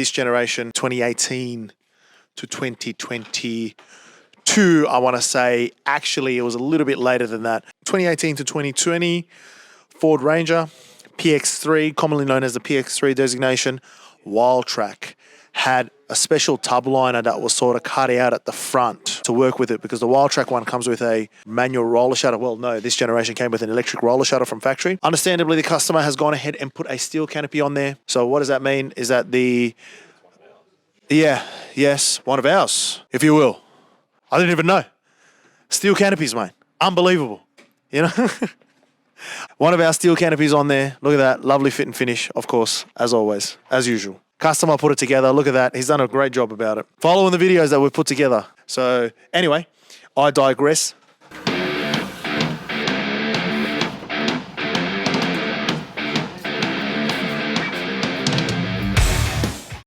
this generation, 2018 to 2022, I want to say. Actually, it was a little bit later than that. 2018 to 2020, Ford Ranger, PX3, commonly known as the PX3 designation, Wild Track, had a special tub liner that was sort of cut out at the front to work with it, because the Wild Track one comes with a manual roller shutter. Well, no, this generation came with an electric roller shutter from factory. Understandably, the customer has gone ahead and put a steel canopy on there. So what does that mean? Is that yes, one of ours, if you will. I didn't even know. Steel canopies, mate. Unbelievable. You know? One of our steel canopies on there. Look at that. Lovely fit and finish, of course, as always, as usual. Customer put it together. Look at that. He's done a great job about it. Following the videos that we've put together. So anyway, I digress.